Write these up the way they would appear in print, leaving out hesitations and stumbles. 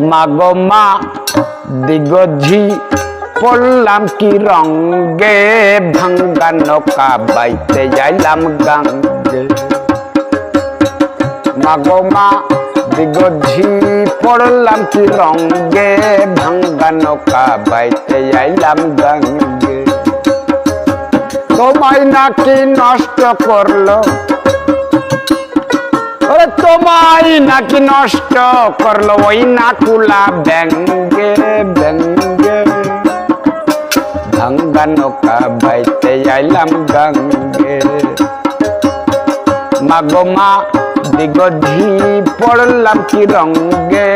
মাগো মা দিগঝি পড়লাম কি রঙ্গে ভাঙ্গা নৌকা বাইতে যাইলাম গাঙ্গে মাগো মা দিগঝি পড়লাম কি রঙ্গে ভাঙ্গা নৌকা বাইতে যাইলাম গাঙ্গে তোমায় নাকি নষ্ট করলো তোমায় নাকি নষ্ট করলো ওই নাকুলা ব্যাঙ্গে ব্যাঙ্গে ভাঙ্গা নৌকা বাইতে আইলাম গাঙ্গে মাগো মা দিগঝি পড়লাম কি রঙ্গে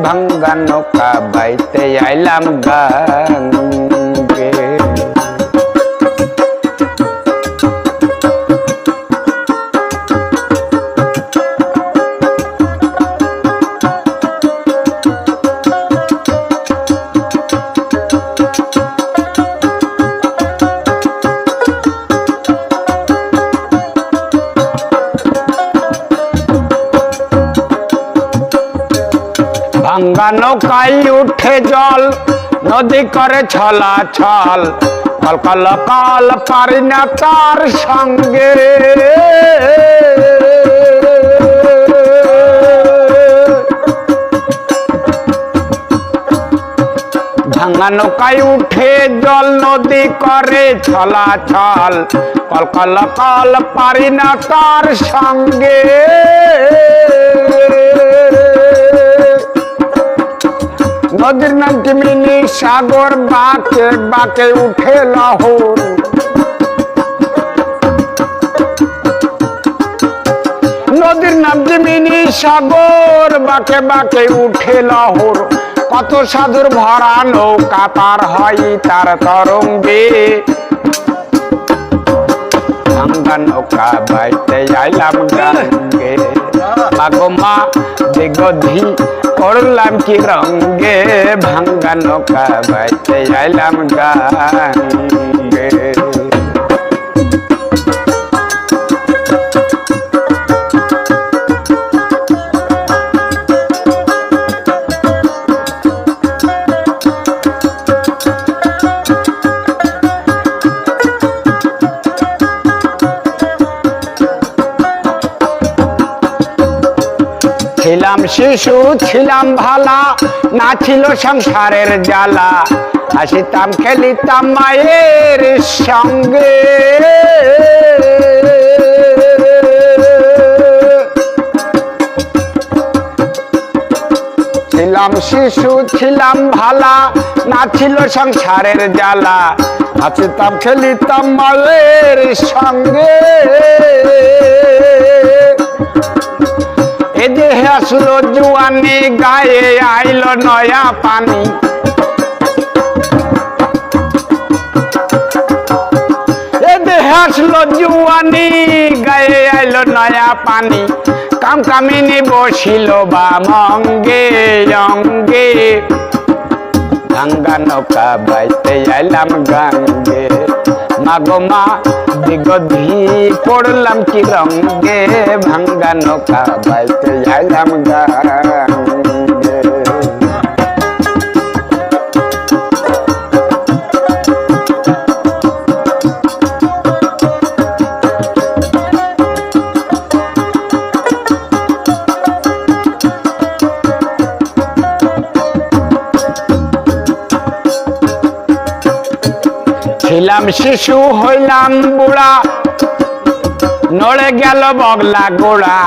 ভাঙ্গা নৌকা বাইতে আইলাম গাঙ্গে ভাঙ্গা নৌকায় উঠে জল নদী করে ছলাছল কলকল কল পারি না তার সঙ্গে ভাঙ্গা নৌকায় উঠে জল নদী করে ছলাছল কলকল কল পারি না তার সঙ্গে নদীর নাম কি মিনি সাগর বাঁকে বাঁকে উঠে লহর নদীর নাম কি মিনি সাগর বাঁকে বাঁকে উঠে লহর কত সাধুর ভরা নৌকা পার হয় তার তরঙ্গে ভাঙ্গা নৌকা বাইতে আইলাম গাঙ্গে মাগো মা দিগঝি পড়লাম কি রঙ্গে ভাঙ্গা নৌকা বাইতে আইলাম গাঙ্গে ছিলাম শিশু ছিলাম ভালা না ছিল সংসারের জ্বালা হাসিতাম খেলিতাম মায়ের সঙ্গে ছিলাম শিশু ছিলাম ভালা না ছিল সংসারের জ্বালা হাসিতাম খেলিতাম মায়ের সঙ্গে এ দেহে আসলো জুয়ানি গায়ে আইলো নয়া পানি এ দেহে আসলো জুয়ানি গায়ে আইলো নয়া পানি কাম কামিনী বসিল বা মঙ্গে অঙ্গে ভাঙ্গা নৌকা বাইতে আইলাম গাঙ্গে মাগো মা দিগঝি পড়লাম কি রঙ্গে ভাঙ্গা নৌকা বাইতে আইলাম গাঙ্গে ছিলাম শিশু হইলাম বুড়া নড়ে গেল বগলা গোড়া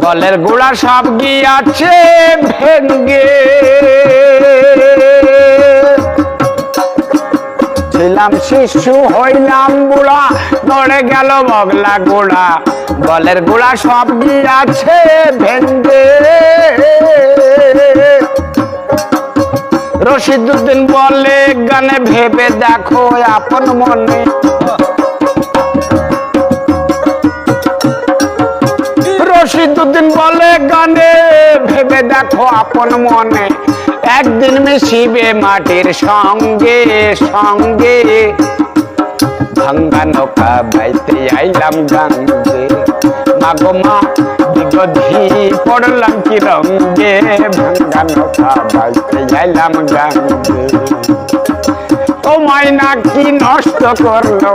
বলের গোড়া সব গিয়াছে ভেঙ্গে ছিলাম শিশু হইলাম বুড়া নড়ে গেল বগলা গোড়া বলের গোড়া সব গিয়াছে ভেঙ্গে রশিদুদ্দিন বলে গানে ভেবে দেখো আপন মনে রশিদুদ্দিন বলে গানে ভেবে দেখো আপন মনে একদিন মিশিবে মাটির সঙ্গে সঙ্গে ভাঙ্গা নৌকা বাইতে আইলাম গাঙ্গে মাগো মা বিগধি পড়লাম কি রঙ্গে ভাঙ্গা নৌকা বাইতে যাইলাম গাঙ্গে তোমায় নাকি নষ্ট করলো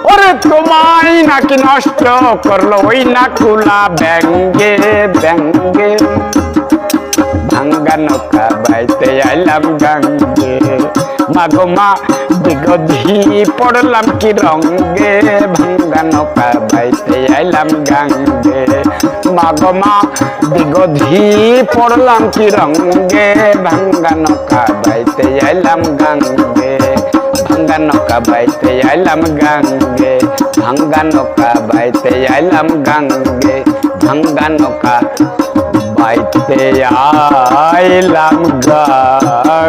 ওরে তোমায় নাকি নষ্ট করলো ওই না কুলা ব্যাঙ্গে ব্যাঙ্গে ভাঙ্গা নৌকা বাইতে আইলাম গাঙ্গে মাগো মা বিগধি পড়লাম কি রঙ্গে ভাঙ্গা নৌকা বাইতে আইলাম গাঙ্গে মাগো মা বিগধি পড়লাম কি রঙ্গে ভাঙ্গা নৌকা বাইতে আইলাম গাঙ্গে ভাঙ্গা নৌকা বাইতে আইলাম গাঙ্গে ভাঙ্গা নৌকা বাইতে আইলাম গাঙ্গে ভাঙ্গা নৌকা বাইতে আইলাম গাঙ্গে